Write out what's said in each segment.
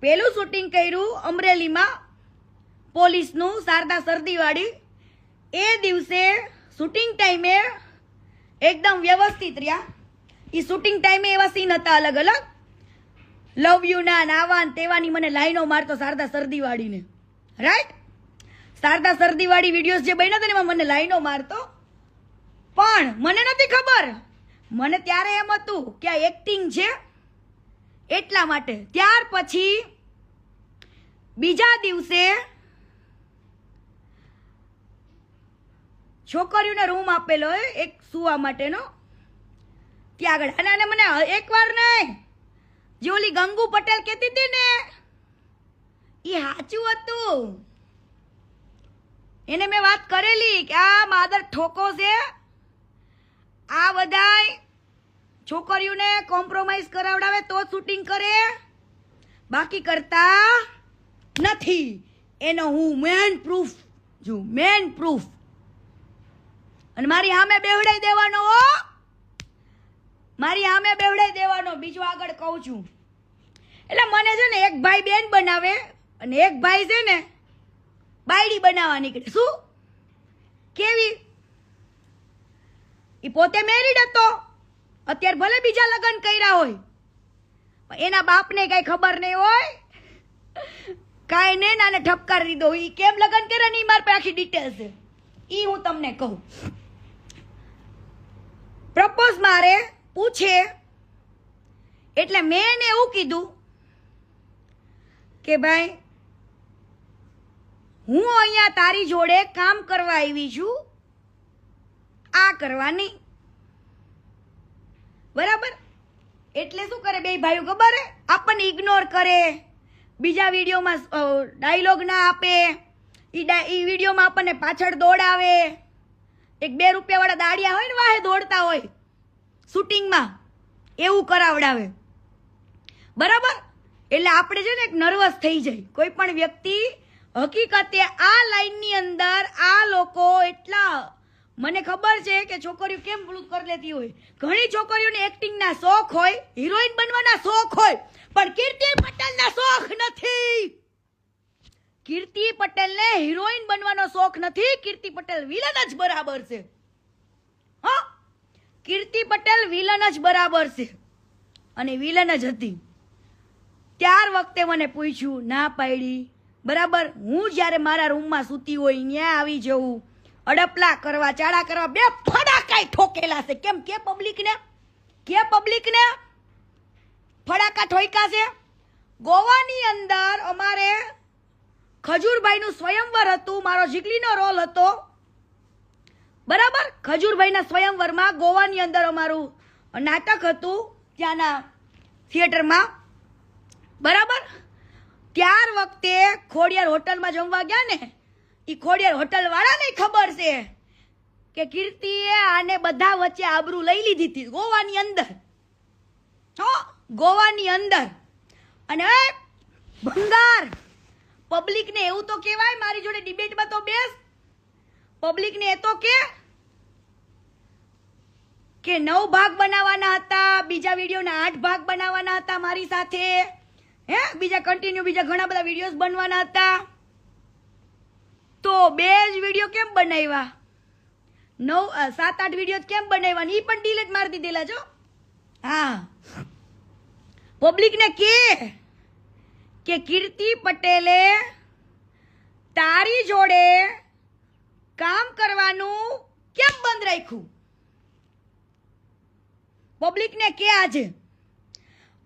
પેલું શૂટિંગ કર્યું અમરેલીમાં પોલીસનું શારદા સરદીવાળી. એ દિવસે શૂટિંગ ટાઈમે એકદમ વ્યવસ્થિત રહ્યા. એ શૂટિંગ ટાઈમે એવા સીન હતા અલગ અલગ. લવ યુ ના નાવા તેવાની મને લાઈનો મારતો શારદા સરદીવાળીને. રાઈટ, શારદા સરદીવાળી વિડીયોઝ જે બન્યા હતા ને એમાં મને લાઈનો મારતો. પણ મને નથી ખબર, મને ત્યારે એમ હતું કે આ એક્ટિંગ છે એટલા માટે. ત્યાર પછી બીજા દિવસે છોકરીઓને રૂમ આપેલો એક સુવા માટેનો ત્યાં આગળ. અને મને એકવાર નહીં, જે ઓલી ગંગુ પટેલ કહેતી હતી ને એ સાચું હતું. એને મેં વાત કરેલી કે આ માદર ઠોકો છે, આ બધાય છોકરીઓને કોમ્પ્રોમાઇઝ કરાવડાવે તો શૂટિંગ કરે, બાકી કરતા નથી. એનો હું મેન પ્રૂફ છું, મેન પ્રૂફ. અને મારી સામે બેવડાઈ દેવાનો હો, મારી સામે બેવડાઈ દેવાનો. બીજું આગળ કહું છું. એટલે મને છે ને એક ભાઈ બેન બનાવે અને એક ભાઈ છે ને બાયડી બનાવવા નીકળે. શું કેવી? એ પોતે મેરીડ હતો, અત્યારે ભલે બીજા લગ્ન કર્યા હોય, એના બાપને કઈ ખબર નહીં હોય, કાંઈ નહીં, નાને ઠપકાર દીધો. એ કેમ લગ્ન કરે ને એ મારી પાસે આખી ડિટેલ્સ છે, એ હું તમને કહું. પ્રપોઝ મારે પૂછે એટલે મેં એને એવું કીધું કે ભાઈ હું અહીંયા તારી જોડે કામ કરવા આવી છું, આ કરવા નહીં. બરાબર? એટલે શું કરે બે ભાઈઓ ખબર? આપણને ઇગ્નોર કરે, બીજા વિડીયોમાં ડાયલોગ ના આપે, એ વિડીયોમાં આપણને પાછળ દોડાવે. એક 2 રૂપિયાવાળા દાડિયા હોય ને વાહે દોડતા હોય શૂટિંગમાં, એવું કરાવડાવે. બરાબર? એટલે આપણે છે ને એક નર્વસ થઈ જાય કોઈ પણ વ્યક્તિ. હકીકતે આ લાઈનની અંદર આ લોકો એટલા, મને ખબર છે કે છોકરીઓ કેમ પેલું કરી લેતી હોય. ઘણી છોકરીઓને એક્ટિંગના શોખ હોય, હિરોઈન બનવાના શોખ હોય, પણ કીર્તિ પટેલના શોખ નથી. કીર્તિ પટેલને હિરોઈન બનવાનો શોખ નથી. કીર્તિ પટેલ વિલન જ બરાબર છે. હા, કીર્તિ પટેલ વિલન જ બરાબર છે અને વિલન જ હતી. ત્યાર વખતે મને પૂછ્યું, ના પાડી. બરાબર? હું જ્યારે મારા રૂમમાં સૂતી હોય ત્યાં આવી જવું, અડપલા કરવા, ચાડા કરવા, 2 ફડાકા ઠોકેલા છે. કેમ કે પબ્લિકને ફડાકા ઠોક્યા છે. ગોવાની અંદર અમારે ખજૂરભાઈનું સ્વયંવર હતું, મારો જીગલીનો રોલ હતો. બરાબર? ખજૂરભાઈના સ્વયંવરમાં ગોવાની અંદર અમારું નાટક હતું ત્યાંના થિયેટરમાં. બરાબર? ત્યાર વખતે ખોડિયાર હોટલમાં જમવા ગયા ને, એ ખોડિયાર હોટલ વાળાને ખબર છે કે કીર્તિએ આને બધા વચ્ચે આબરૂ લઈ લીધી હતી ગોવાની અંદર. ગોવાની અંદર. અને ભંગાર પબ્લિકને એવું તો કહેવાય, મારી જોડે ડિબેટમાં તો બેસ. પબ્લિકને એ તો કે 9 ભાગ બનાવવાના હતા, બીજા વિડીયોના 8 ભાગ બનાવવાના હતા મારી સાથે. બીજા કન્ટિન્યુ બીજા ઘણા બધા વિડીયોઝ બનવાના હતા. તો 2 જ વિડીયો કેમ બનાવ્યા? 7-8 વિડીયો કેમ બનાવ્યા? એ પણ ડિલીટ મારી દીધેલા છો. હા, પબ્લિકને કે કીર્તિ પટેલે તારી જોડે કામ કરવાનું કેમ બંધ રાખ્યું? પબ્લિકને કે આજે.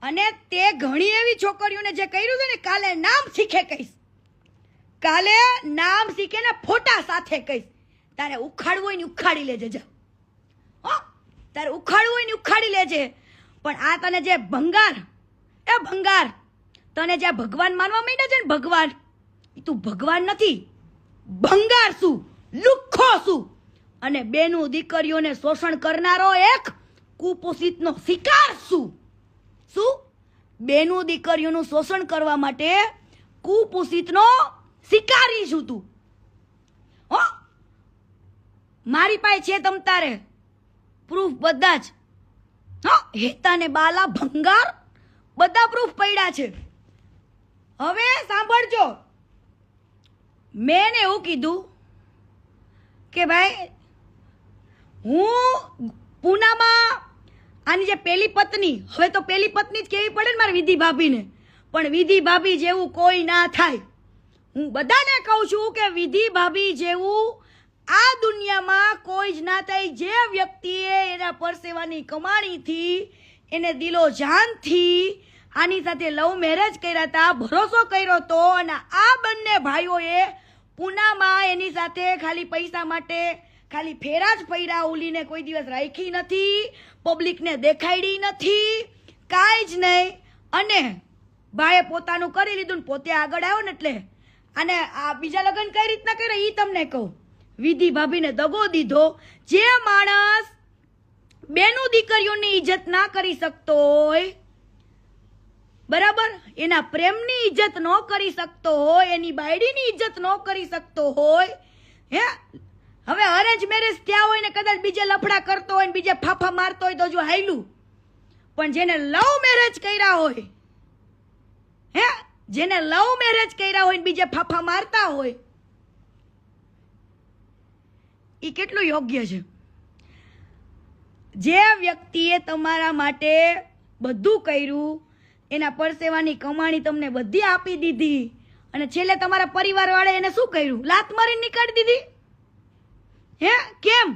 અને તે ઘણી એવી છોકરીઓને જે કર્યું છે ને, કાલે નામ શીખે કહીશ, કાલે નામ શીખે ને ફોટા સાથે કહીશ. તારે ઉખાડવું હોય ને ઉખાડી લેજે. જા, તારે ઉખાડવું હોય ને ઉખાડી લેજે. પણ આ તને જે ભંગાર, એ ભંગાર, તને જ્યાં ભગવાન માનવા માંડ્યા છે ને, ભગવાન, તું ભગવાન નથી, ભંગાર શું, લુખ્ખો શું, અને બેનું દીકરીઓને શોષણ કરનારો એક કુપોષિતનો શિકાર શું. શું? બેનું દીકરીઓનું શોષણ કરવા માટે કુપોષિતનો શિકારી છું તું. મારી પાસે છે તમ તારે પ્રૂફ બધા જ. હેતા ને બાલા ભંગાર બધા પ્રૂફ પડ્યા છે. હવે સાંભળજો, મેં એવું કીધું કે ભાઈ હું પૂનામાં આની જે પેલી પત્ની, હવે તો પેલી પત્ની જ કેવી પડે ને મારે વિધિ ભાભીને, પણ વિધિ ભાભી જેવું કોઈ ના થાય. હું બધાને કહું છું કે વિધિ ભાભી જેવું આ દુનિયામાં કોઈ જ ના થાય. જે વ્યક્તિએ એના પરસેવાની કમાણીથી, એને દિલો જાનથી આની સાથે લવ મેરેજ કર્યા હતા, ભરોસો કર્યો હતો, અને આ બંને ભાઈઓએ પૂનામાં એની સાથે ખાલી પૈસા માટે ખાલી ફેરા જ ફર્યા, ઉલીને કોઈ દિવસ રાખી નથી, પબ્લિકને દેખાડી નથી, કાંઈ જ નહીં. અને ભાઈએ પોતાનું કરી લીધું ને પોતે આગળ આવ્યો ને, એટલે અને આ બીજા લગ્ન કઈ રીતના કરે એ તમને કહું. વિધિ ભાભીને દગો દીધો. જે માણસ બેનું દીકરીઓની ઇજ્જત ના કરી શકતો હોય, બરાબર, એના પ્રેમની ઇજ્જત ન કરી શકતો હોય, એની બાયડીની ઇજ્જત ન કરી શકતો હોય, હે, હવે અરેન્જ મેરેજ થયા હોય ને કદાચ બીજે લફડા કરતો હોય ને બીજે ફાફા મારતો હોય તો જો હાયલું, પણ જેને લવ મેરેજ કર્યા હોય, હે, જેને લવ મેરેજ કર્યા હોય ને બીજે ફાફા મારતા હોય, એ કેટલું યોગ્ય છે? જે વ્યક્તિએ તમારા માટે બધું કર્યું, એના પરસેવાની કમાણી તમને બધી આપી દીધી, અને છેલ્લે તમારા પરિવાર વાળા એને શું કર્યું? લાત મારીને નીકાળી દીધી. હે, કેમ?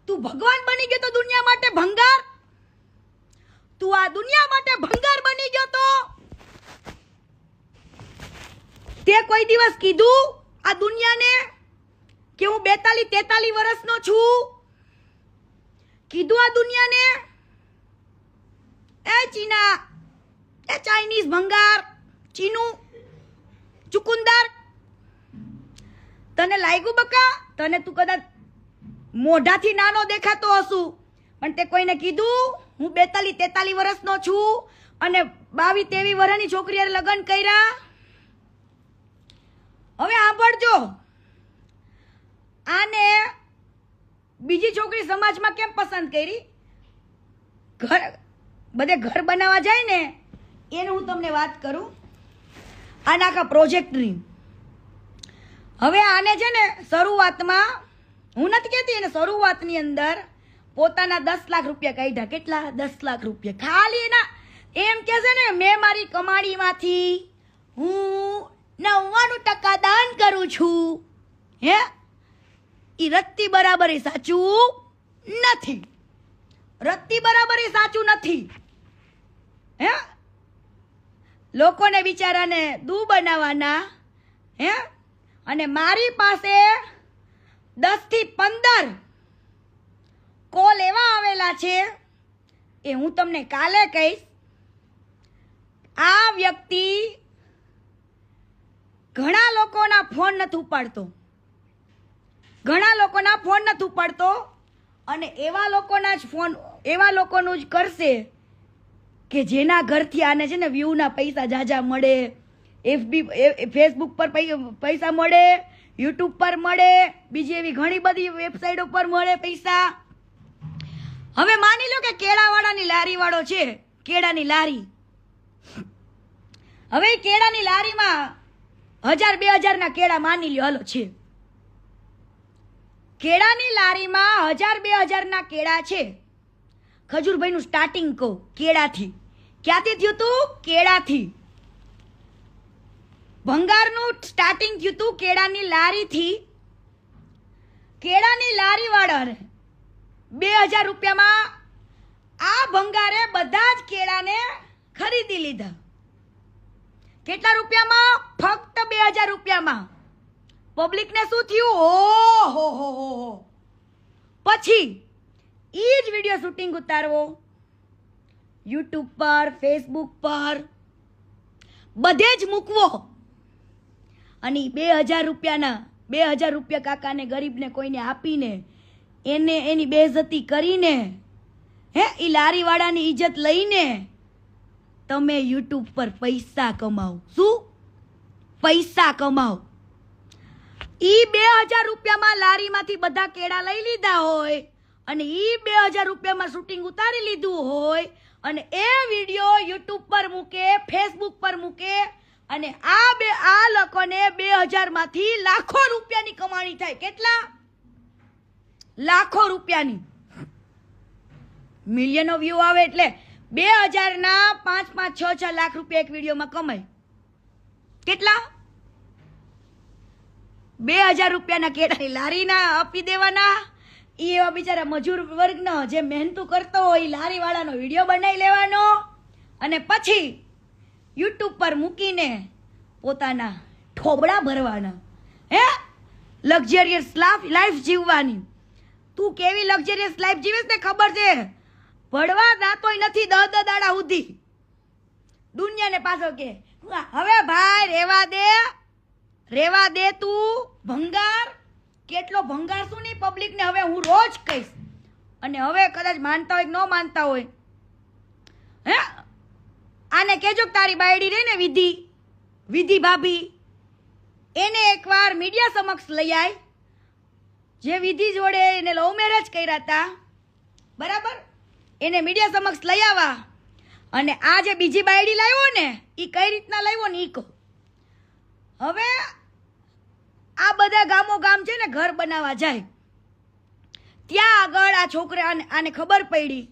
તું ભગવાન બની ગયો તો દુનિયા માટે ભંગાર? તું આ દુનિયા માટે ભંગાર બની ગયો તો તે કોઈ દિવસ કીધું આ દુનિયાને કે હું 42-43 વર્ષનો છું? કીધું આ દુનિયાને? એ ચીના, એ ચાઇનીઝ ભંગાર, ચીનું ચુકુંદર, તને લાગ્યું બકા? તને તું કદાચ મોઢાથી નાનો દેખાતો હશું, પણ તે કોઈને કીધું હું 42-43 વર્ષનો છું અને 22-23 વર્ષની છોકરી હારે લગ્ન કર્યા? હવે સાંભળજો, આને બીજી છોકરી સમાજમાં કેમ પસંદ કરી? બધે ઘર બનાવવા જાય ને એનું હું તમને વાત કરું, આના આખા પ્રોજેક્ટની. હવે આને છે ને શરૂઆતમાં, હું નથી કહેતી, એને શરૂઆતની અંદર પોતાના 10 લાખ રૂપિયા કાઢ્યા. કેટલા? 10 લાખ રૂપિયા ખાલી એના. એમ કે છે ને મેં મારી કમાણીમાંથી હું 99% દાન કરું છું. હે, ઈ રત્તી બરાબર સાચું નથી. રત્તી બરાબર સાચું નથી. હે, લોકોને બિચારાને દૂ બનાવવાના. હે, અને મારી પાસે 10 થી 15 કોલ એવા આવેલા છે, એ હું તમને કાલે કહીશ. આ વ્યક્તિ ઘણા લોકોના ફોન નથી ઉપાડતો, ઘણા લોકોના ફોન નથી ઉપાડતો, અને એવા લોકોના જ ફોન, એવા લોકોનું જ કરશે કે જેના ઘરથી આને છે ને વ્યૂના પૈસા જાજા મળે, ફેસબુક પર પૈસા મળે, યુટ્યુબ પર મળે, બીજી એવી ઘણી બધી વેબસાઇટો પર મળે પૈસા. હવે માની લો કે કેળાવાળાની લારી વાળો છે, કેળાની લારી. હવે કેળાની લારીમાં 1000-2000 ના કેળા માની લ્યો, હાલો છે. કેળાની લારીમાં 1000-2000 ના કેળા છે. ખજૂરભાઈનું સ્ટાર્ટિંગ કહું, કેળાથી. ક્યાંથી થયું તું? કેળાથી. ભંગારનું સ્ટાર્ટિંગ થયું તું કેળાની લારીથી. કેળાની લારી વાળાને 2000 રૂપિયામાં આ ભંગારે બધા જ કેળાને ખરીદી લીધા. કેટલા રૂપિયામાં? ફક્ત 2000 રૂપિયામાં. પબ્લિકને શું થયું? ઓહો હો હો. પછી ઈ જ વિડીયો શૂટિંગ ઉતારવો યુટ્યુબ પર, ફેસબુક પર, બધે જ મૂકવો, અને 2000 રૂપિયાના 2000 રૂપિયા કાકાને, ગરીબને કોઈને આપીને એને એની બેઇજ્જતી કરીને, હે, ઈ લારીવાળાની ઇજ્જત લઈને તમે યુટ્યુબ પર પૈસા કમાઓ. શું? પૈસા કમાઓ. ઈ 2000 રૂપિયામાં લારીમાંથી બધા કેળા લઈ લીધા હોય, અને ઈ 2000 રૂપિયામાં શૂટિંગ ઉતારી લીધું હોય, અને એ વિડીયો યુટ્યુબ પર મૂકે, ફેસબુક પર મૂકે, અને આ લોકોને 2000 માંથી લાખો રૂપિયાની કમાણી થાય. કેટલા? લાખો રૂપિયાની. મિલિયનો વ્યૂ આવે એટલે 2000 ના 5-5, 6-6 લાખ રૂપિયા એક વિડીયોમાં કમાય. કેટલા? 2000 રૂપિયાના કેળાની લારીના આપી દેવાના. એ એવા બિચારા મજૂર વર્ગનો જે મહેનતું કરતો હોય એ લારી વાળાનો વિડીયો બનાવી લેવાનો અને પછી યુટ્યુબ પર મૂકીને પોતાના ઠોબડા ભરવાના. હે, લક્ઝરિયસ લાઈફ જીવવાની. તું કેવી લક્ઝરિયસ લાઈફ જીવીશ ને ખબર છે? ભણવા દાતોય નથી 10 દાડા સુધી. દુનિયાને પાછો કે હવે ભાઈ રેવા દે તું ભંગાર. કેટલો ભંગાર શું નહીં પબ્લિકને હવે હું રોજ કહીશ. અને હવે કદાચ માનતા હોય કે ન માનતા હોય, હે, આને કહેજો કે તારી બાયડી રહી ને વિધિ ભાભી, એને એકવાર મીડિયા સમક્ષ લઈ આય. જે વિધિ જોડે એને લવ મેરેજ કર્યા હતા, બરાબર, એને મીડિયા સમક્ષ લઈ આવવા. અને આ જે બીજી બાયડી લાવ્યો ને એ કઈ રીતના લાવ્યો ને એ કહો. હવે આ બધા ગામ છે ને ઘર બનાવવા જાય, ત્યાં આગળ આ છોકરા આને ખબર પડી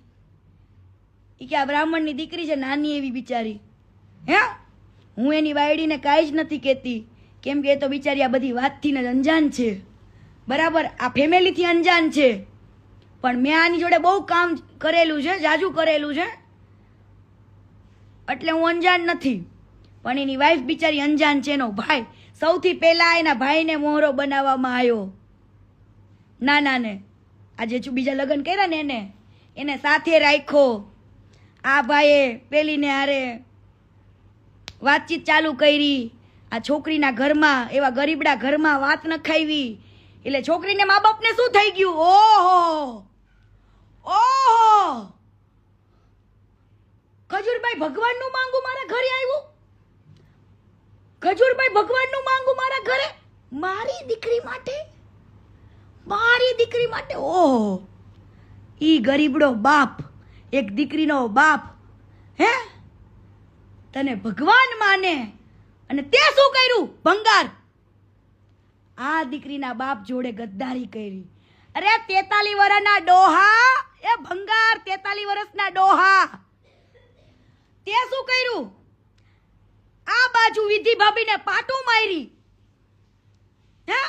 કે આ બ્રાહ્મણની દીકરી છે, નાની એવી બિચારી. હે, હું એની બાયડીને કાંઈ જ નથી કહેતી, કેમ કે એ તો બિચારી આ બધી વાતથી જ અંજાન છે, બરાબર, આ ફેમિલીથી અંજાન છે. પણ મેં આની જોડે બહુ કામ કરેલું છે, જાજુ કરેલું છે, એટલે હું અંજાન નથી. પણ એની વાઈફ બિચારી અંજાન છે. એનો ભાઈ સૌથી પહેલા એના ભાઈને મોહરો બનાવવામાં આવ્યો, નાનાને. આજે બીજા લગ્ન કર્યા ને એને સાથે રાખ્યો. આ ભાઈએ પેલીને હારે વાતચીત ચાલુ કરી. આ છોકરીના ઘરમાં, એવા ગરીબડા ઘરમાં વાત નખાવી. એટલે છોકરીને મા બાપને શું થઈ ગયું? ઓહો, ખજૂરભાઈ ભગવાનનું માંગુ મારા ઘરે આવ્યું. ખજૂરભાઈ ભગવાનનું માંગુ મારા ઘરે મારી દીકરી માટે. ઓહો, ઈ ગરીબડો બાપ, એક દીકરીનો બાપ, હે, તને ભગવાન માને અને તે શું કર્યું? ભંગાર. આ દીકરીના બાપ જોડે ગદ્દારી કરી. અરે 43 વર્ષના ડોહા, એ ભંગાર 43 વર્ષના ડોહા, તે શું કર્યું? આ બાજુ વિધિ ભાભીને પાટું મારી. હે,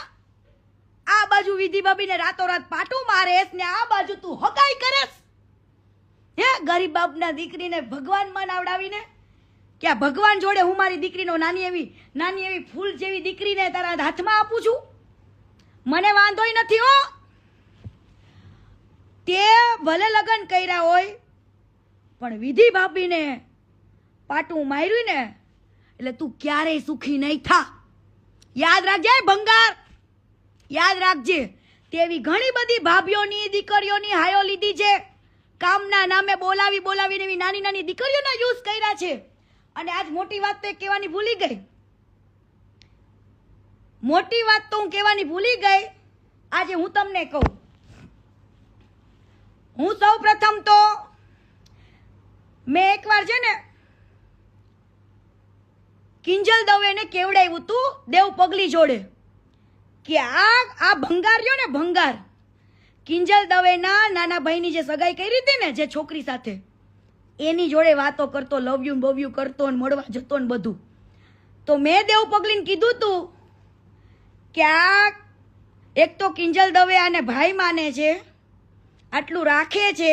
આ બાજુ વિધિ ભાભીને રાતોરાત પાટું મારેસ ને આ બાજુ તું હગાઈ કરેસ. હે, ગરીબ બાપના દીકરીને ભગવાન મનાવડાવીને કે આ ભગવાન જોડે હું મારી દીકરીનો નાની એવી ફૂલ જેવી દીકરીને તારા હાથમાં આપું છું. મને વાંધોય નથી હો. તે ભલે લગ્ન કર્યા હોય પણ વિધિ ભાભીને પાટું માર્યું ને એટલે તું ક્યારેય સુખી નહીં થા. યાદ રાખજે ભંગાર, યાદ રાખજે. તેવી ઘણી બધી ભાભીઓની દીકરીઓની હાયો લીધી છે. કામના નામે બોલાવીને એવી નાની દીકરીઓના યુઝ કર્યા છે. અને આજ મોટી વાત તો કહેવાની ભૂલી ગઈ. આજે હું તમને કહું, હું સૌ પ્રથમ તો મેં એકવાર છે ને કિંજલ દવેને કેવડાવ્યું તું દેવ પગલી જોડે કે આ ભંગાર રહ્યો ને ભંગાર, કિંજલ દવેના નાના ભાઈની જે સગાઈ કરી હતી ને જે છોકરી સાથે, એની જોડે વાતો કરતો, લવ યુ બવ યુ કરતો ને મળવા જતો ને બધું. તો મેં દેવ પગલીને કીધું તું કે આ એક તો કિંજલ દવે આને ભાઈ માને છે, આટલું રાખે છે,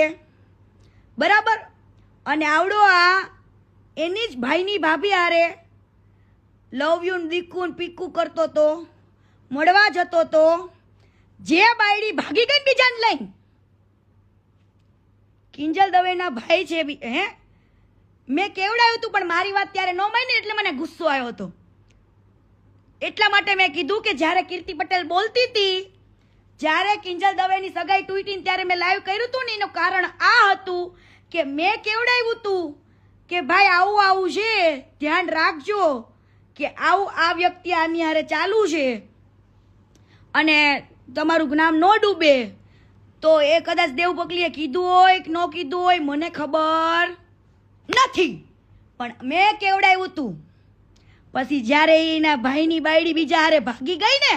બરાબર, અને આવડો આ એની જ ભાઈની ભાભી હારે લવ યુ દીકું પીકું કરતો તો, મળવા જતો તો. જે બાયડી ભાગી ગઈ બીજાને લઈને, કિંજલ દવેના ભાઈ છે, હે, મેં કેવડાવ્યું હતું પણ મારી વાત ત્યારે ન માની એટલે મને ગુસ્સો આવ્યો હતો. એટલા માટે મેં કીધું કે જ્યારે કીર્તિ પટેલ બોલતી હતી, જ્યારે કિંજલ દવેની સગાઈ તૂટી ત્યારે મેં લાઈવ કર્યું હતું ને, એનું કારણ આ હતું કે મેં કેવડાવ્યું હતું કે ભાઈ આવું છે, ધ્યાન રાખજો કે આ વ્યક્તિ આની હારે ચાલુ છે અને તમારું નામ ન ડૂબે. તો એ કદાચ દેવ પગલીએ કીધું હોય કે ન કીધું હોય મને ખબર નથી, પણ મેં કેવડાવ્યું હતું. પછી જ્યારે એના ભાઈની બાયડી બીજા હારે ભાગી ગઈ ને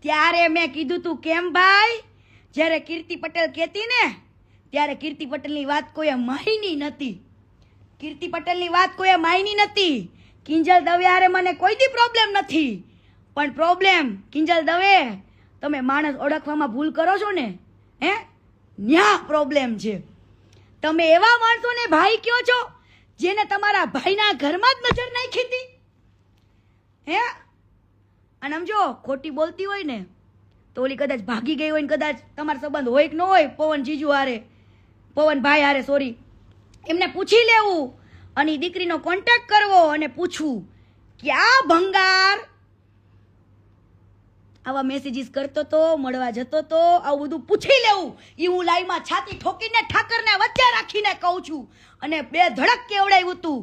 ત્યારે મેં કીધું તું કેમ ભાઈ, જ્યારે કીર્તિ પટેલ કહેતી ને ત્યારે કીર્તિ પટેલની વાત કોઈએ માયની નથી. કીર્તિ પટેલની વાત કોઈએ માયની નથી. કિંજલ દવે હારે મને કોઈ દી પ્રોબ્લેમ નથી, પણ પ્રોબ્લેમ કિંજલ દવે તમે માણસ ઓળખવામાં ભૂલ કરો છો ને, હે ન્યા પ્રોબ્લેમ છે. તમે એવા માણસોને ભાઈ કયો છો જેને તમારા ભાઈના ઘરમાં જ નજર નાખી હતી, હે? અને આમ જો ખોટી બોલતી હોય ને તો ઓલી કદાચ ભાગી ગઈ હોય ને કદાચ તમારો સંબંધ હોય કે ન હોય પવન જીજુ હારે, પવન ભાઈ હારે સોરી, એમને પૂછી લેવું અને ઈ દીકરીનો કોન્ટેક્ટ કરવો અને પૂછવું કે આ ભંગાર આવા મેસેજીસ કરતો તો, મળવા જતો તો, આવું બધું પૂછી લેવું. એ હું લાઈવમાં છાતી ઠોકીને ઠાકરને વચ્ચે રાખીને કહું છું અને બે ધડક કેવડાવ્યું તું